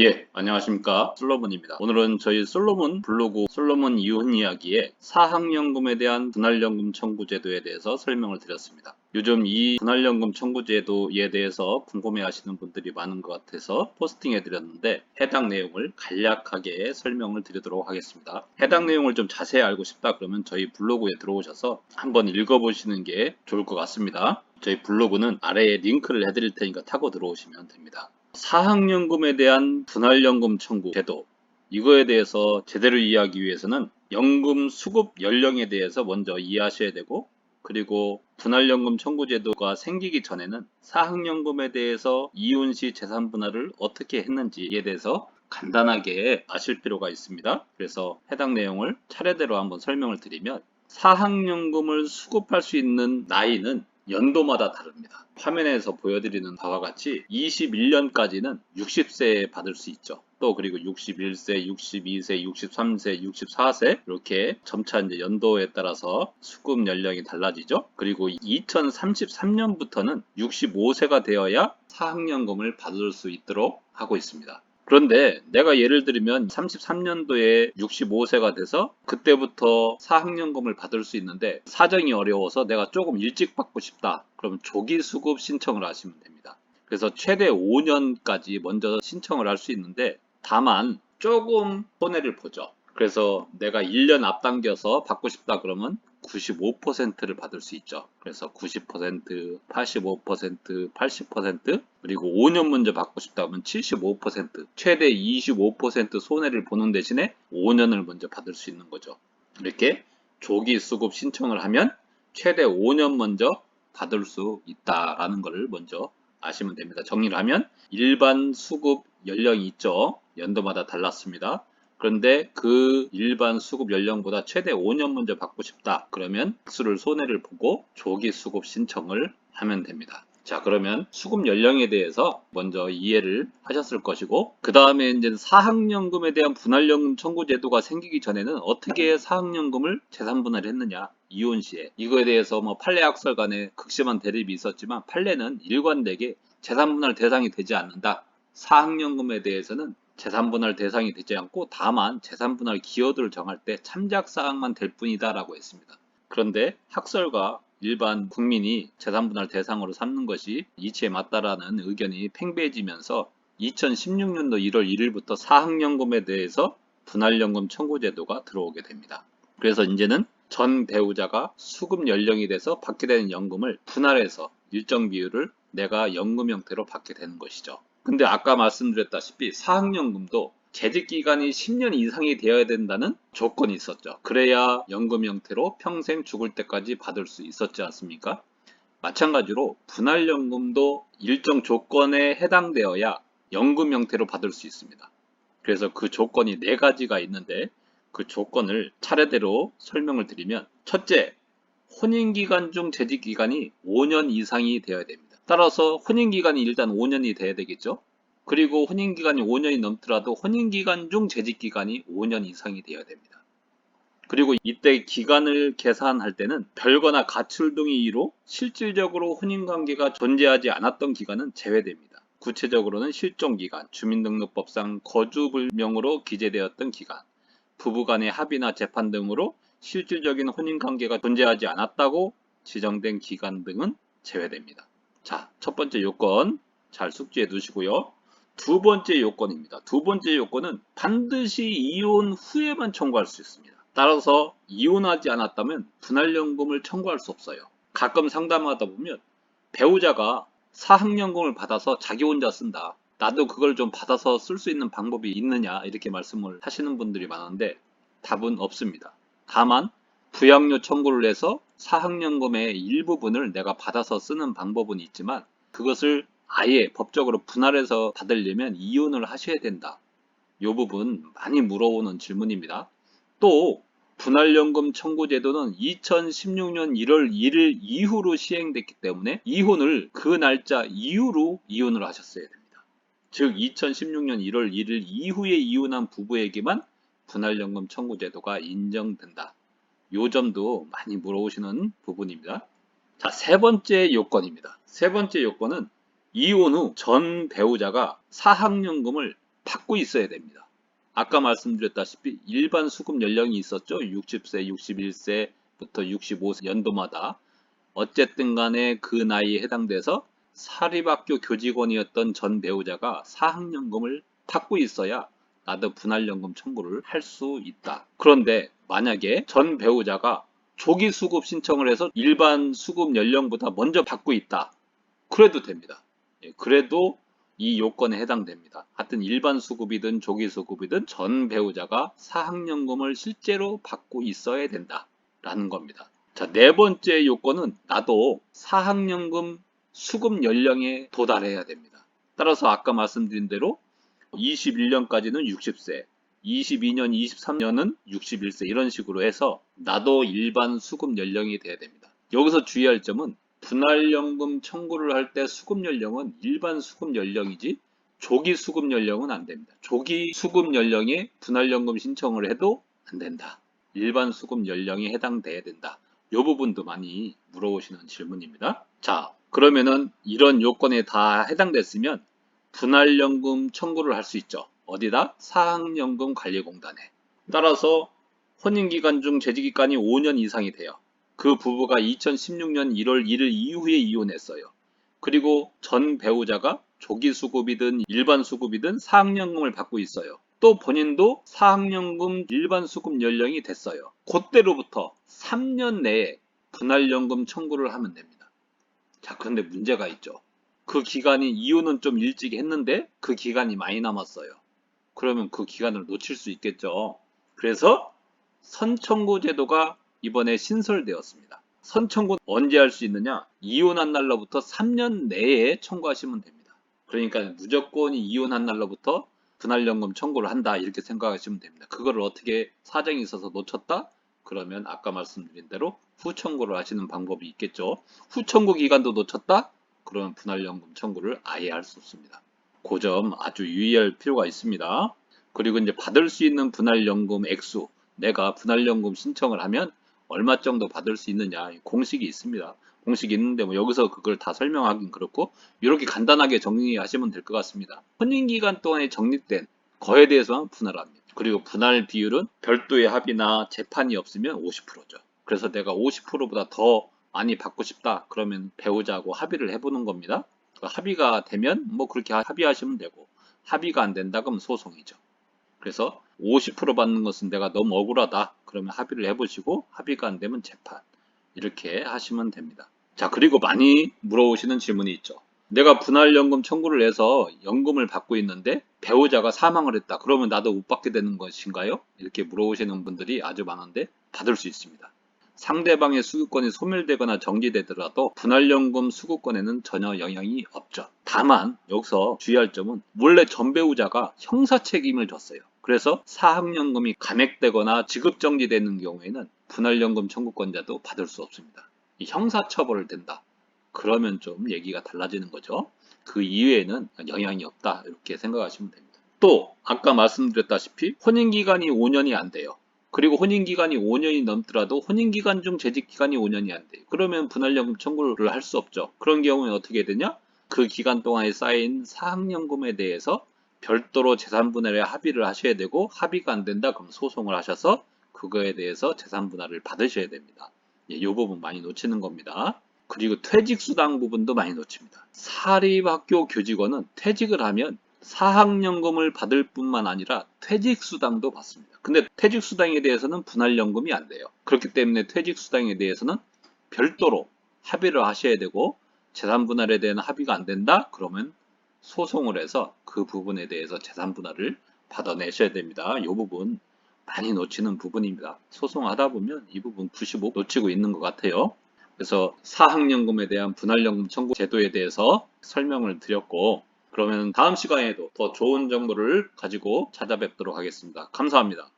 예, 안녕하십니까. 솔로몬입니다. 오늘은 저희 솔로몬 블로그 솔로몬 이혼 이야기의 사학연금에 대한 분할연금 청구제도에 대해서 설명을 드렸습니다. 요즘 이 분할연금 청구제도에 대해서 궁금해 하시는 분들이 많은 것 같아서 포스팅해 드렸는데 해당 내용을 간략하게 설명을 드리도록 하겠습니다. 해당 내용을 좀 자세히 알고 싶다 그러면 저희 블로그에 들어오셔서 한번 읽어보시는 게 좋을 것 같습니다. 저희 블로그는 아래에 링크를 해드릴 테니까 타고 들어오시면 됩니다. 사학연금에 대한 분할연금 청구 제도, 이거에 대해서 제대로 이해하기 위해서는 연금 수급 연령에 대해서 먼저 이해하셔야 되고, 그리고 분할연금 청구 제도가 생기기 전에는 사학연금에 대해서 이혼 시 재산 분할을 어떻게 했는지에 대해서 간단하게 아실 필요가 있습니다. 그래서 해당 내용을 차례대로 한번 설명을 드리면, 사학연금을 수급할 수 있는 나이는 연도마다 다릅니다. 화면에서 보여드리는 바와 같이 21년까지는 60세에 받을 수 있죠. 또 그리고 61세, 62세, 63세, 64세 이렇게 점차 이제 연도에 따라서 수급 연령이 달라지죠. 그리고 2033년부터는 65세가 되어야 사학연금을 받을 수 있도록 하고 있습니다. 그런데 내가 예를 들면 33년도에 65세가 돼서 그때부터 사학연금을 받을 수 있는데 사정이 어려워서 내가 조금 일찍 받고 싶다. 그럼 조기 수급 신청을 하시면 됩니다. 그래서 최대 5년까지 먼저 신청을 할 수 있는데 다만 조금 손해를 보죠. 그래서 내가 1년 앞당겨서 받고 싶다 그러면 95%를 받을 수 있죠. 그래서 90%, 85%, 80%, 그리고 5년 먼저 받고 싶다면 75%, 최대 25% 손해를 보는 대신에 5년을 먼저 받을 수 있는 거죠. 이렇게 조기 수급 신청을 하면 최대 5년 먼저 받을 수 있다라는 것을 먼저 아시면 됩니다. 정리를 하면 일반 수급 연령이 있죠. 연도마다 달랐습니다. 그런데 그 일반 수급 연령보다 최대 5년 먼저 받고 싶다. 그러면 액수를 손해를 보고 조기 수급 신청을 하면 됩니다. 자, 그러면 수급 연령에 대해서 먼저 이해를 하셨을 것이고, 그 다음에 이제 사학연금에 대한 분할연금 청구 제도가 생기기 전에는 어떻게 사학연금을 재산 분할했느냐, 이혼 시에. 이거에 대해서 뭐 판례 학설 간에 극심한 대립이 있었지만 판례는 일관되게 재산 분할 대상이 되지 않는다. 사학연금에 대해서는 재산 분할 대상이 되지 않고 다만 재산 분할 기여도를 정할 때 참작 사항만 될 뿐이다 라고 했습니다. 그런데 학설과 일반 국민이 재산 분할 대상으로 삼는 것이 이치에 맞다라는 의견이 팽배해지면서 2016년도 1월 1일부터 사학연금에 대해서 분할연금 청구 제도가 들어오게 됩니다. 그래서 이제는 전 배우자가 수급 연령이 돼서 받게 되는 연금을 분할해서 일정 비율을 내가 연금 형태로 받게 되는 것이죠. 근데 아까 말씀드렸다시피 사학연금도 재직기간이 10년 이상이 되어야 된다는 조건이 있었죠. 그래야 연금 형태로 평생 죽을 때까지 받을 수 있었지 않습니까? 마찬가지로 분할연금도 일정 조건에 해당되어야 연금 형태로 받을 수 있습니다. 그래서 그 조건이 4가지가 있는데 그 조건을 차례대로 설명을 드리면, 첫째, 혼인기간 중 재직기간이 5년 이상이 되어야 됩니다. 따라서 혼인기간이 일단 5년이 돼야 되겠죠. 그리고 혼인기간이 5년이 넘더라도 혼인기간 중 재직기간이 5년 이상이 되어야 됩니다. 그리고 이때 기간을 계산할 때는 별거나 가출 등의 이유로 실질적으로 혼인관계가 존재하지 않았던 기간은 제외됩니다. 구체적으로는 실종기간, 주민등록법상 거주불명으로 기재되었던 기간, 부부간의 합의나 재판 등으로 실질적인 혼인관계가 존재하지 않았다고 지정된 기간 등은 제외됩니다. 자, 첫 번째 요건 잘 숙지해 두시고요. 두 번째 요건입니다. 두 번째 요건은 반드시 이혼 후에만 청구할 수 있습니다. 따라서 이혼하지 않았다면 분할연금을 청구할 수 없어요. 가끔 상담하다 보면 배우자가 사학연금을 받아서 자기 혼자 쓴다. 나도 그걸 좀 받아서 쓸 수 있는 방법이 있느냐 이렇게 말씀을 하시는 분들이 많은데 답은 없습니다. 다만 부양료 청구를 해서 사학연금의 일부분을 내가 받아서 쓰는 방법은 있지만 그것을 아예 법적으로 분할해서 받으려면 이혼을 하셔야 된다. 이 부분 많이 물어오는 질문입니다. 또 분할연금 청구 제도는 2016년 1월 1일 이후로 시행됐기 때문에 이혼을 그 날짜 이후로 이혼을 하셨어야 됩니다. 즉 2016년 1월 1일 이후에 이혼한 부부에게만 분할연금 청구 제도가 인정된다. 요 점도 많이 물어보시는 부분입니다. 자, 세 번째 요건입니다. 세 번째 요건은 이혼 후 전 배우자가 사학연금을 받고 있어야 됩니다. 아까 말씀드렸다시피 일반 수급 연령이 있었죠. 60세, 61세부터 65세 연도마다 어쨌든 간에 그 나이에 해당돼서 사립학교 교직원이었던 전 배우자가 사학연금을 받고 있어야 나도 분할연금 청구를 할 수 있다. 그런데 만약에 전 배우자가 조기 수급 신청을 해서 일반 수급 연령보다 먼저 받고 있다. 그래도 됩니다. 그래도 이 요건에 해당됩니다. 하여튼 일반 수급이든 조기 수급이든 전 배우자가 사학연금을 실제로 받고 있어야 된다라는 겁니다. 자, 네 번째 요건은 나도 사학연금 수급 연령에 도달해야 됩니다. 따라서 아까 말씀드린 대로 21년까지는 60세, 22년, 23년은 61세 이런 식으로 해서 나도 일반 수급 연령이 돼야 됩니다. 여기서 주의할 점은 분할연금 청구를 할 때 수급 연령은 일반 수급 연령이지 조기 수급 연령은 안 됩니다. 조기 수급 연령에 분할연금 신청을 해도 안 된다. 일반 수급 연령에 해당돼야 된다. 이 부분도 많이 물어보시는 질문입니다. 자, 그러면은 이런 요건에 다 해당됐으면 분할연금 청구를 할 수 있죠. 어디다? 사학연금관리공단에. 따라서 혼인기간 중 재직기간이 5년 이상이 돼요. 그 부부가 2016년 1월 1일 이후에 이혼했어요. 그리고 전 배우자가 조기 수급이든 일반 수급이든 사학연금을 받고 있어요. 또 본인도 사학연금 일반 수급 연령이 됐어요. 그때로부터 3년 내에 분할연금 청구를 하면 됩니다. 자, 그런데 문제가 있죠. 그 기간이 이혼은 좀 일찍 했는데 그 기간이 많이 남았어요. 그러면 그 기간을 놓칠 수 있겠죠. 그래서 선청구 제도가 이번에 신설되었습니다. 선청구 언제 할 수 있느냐? 이혼한 날로부터 3년 내에 청구하시면 됩니다. 그러니까 무조건 이혼한 날로부터 분할연금 청구를 한다 이렇게 생각하시면 됩니다. 그거를 어떻게 사정이 있어서 놓쳤다? 그러면 아까 말씀드린 대로 후청구를 하시는 방법이 있겠죠. 후청구 기간도 놓쳤다? 그러면 분할연금 청구를 아예 할 수 없습니다. 그 점 아주 유의할 필요가 있습니다. 그리고 이제 받을 수 있는 분할연금 액수, 내가 분할연금 신청을 하면 얼마 정도 받을 수 있느냐 공식이 있습니다. 공식이 있는데 뭐 여기서 그걸 다 설명하긴 그렇고 이렇게 간단하게 정리하시면 될 것 같습니다. 혼인기간 동안에 적립된 거에 대해서만 분할합니다. 그리고 분할 비율은 별도의 합의나 재판이 없으면 50%죠. 그래서 내가 50%보다 더 많이 받고 싶다 그러면 배우자하고 합의를 해보는 겁니다. 합의가 되면 뭐 그렇게 합의하시면 되고 합의가 안 된다 그러면 소송이죠. 그래서 50% 받는 것은 내가 너무 억울하다 그러면 합의를 해보시고 합의가 안 되면 재판 이렇게 하시면 됩니다. 자, 그리고 많이 물어보시는 질문이 있죠. 내가 분할연금 청구를 해서 연금을 받고 있는데 배우자가 사망을 했다. 그러면 나도 못 받게 되는 것인가요? 이렇게 물어보시는 분들이 아주 많은데 받을 수 있습니다. 상대방의 수급권이 소멸되거나 정지되더라도 분할연금 수급권에는 전혀 영향이 없죠. 다만 여기서 주의할 점은 원래 전 배우자가 형사 책임을 졌어요. 그래서 사학연금이 감액되거나 지급정지되는 경우에는 분할연금 청구권자도 받을 수 없습니다. 이 형사처벌을 된다. 그러면 좀 얘기가 달라지는 거죠. 그 이외에는 영향이 없다. 이렇게 생각하시면 됩니다. 또 아까 말씀드렸다시피 혼인기간이 5년이 안 돼요. 그리고 혼인기간이 5년이 넘더라도 혼인기간 중 재직기간이 5년이 안 돼요. 그러면 분할연금 청구를 할 수 없죠. 그런 경우에 어떻게 되냐? 그 기간 동안에 쌓인 사학연금에 대해서 별도로 재산분할에 합의를 하셔야 되고 합의가 안 된다 그럼 소송을 하셔서 그거에 대해서 재산분할을 받으셔야 됩니다. 이 부분 많이 놓치는 겁니다. 그리고 퇴직수당 부분도 많이 놓칩니다. 사립학교 교직원은 퇴직을 하면 사학연금을 받을 뿐만 아니라 퇴직수당도 받습니다. 근데 퇴직수당에 대해서는 분할연금이 안 돼요. 그렇기 때문에 퇴직수당에 대해서는 별도로 합의를 하셔야 되고 재산분할에 대한 합의가 안 된다? 그러면 소송을 해서 그 부분에 대해서 재산분할을 받아내셔야 됩니다. 이 부분 많이 놓치는 부분입니다. 소송하다 보면 이 부분 95% 놓치고 있는 것 같아요. 그래서 사학연금에 대한 분할연금 청구 제도에 대해서 설명을 드렸고 그러면 다음 시간에도 더 좋은 정보를 가지고 찾아뵙도록 하겠습니다. 감사합니다.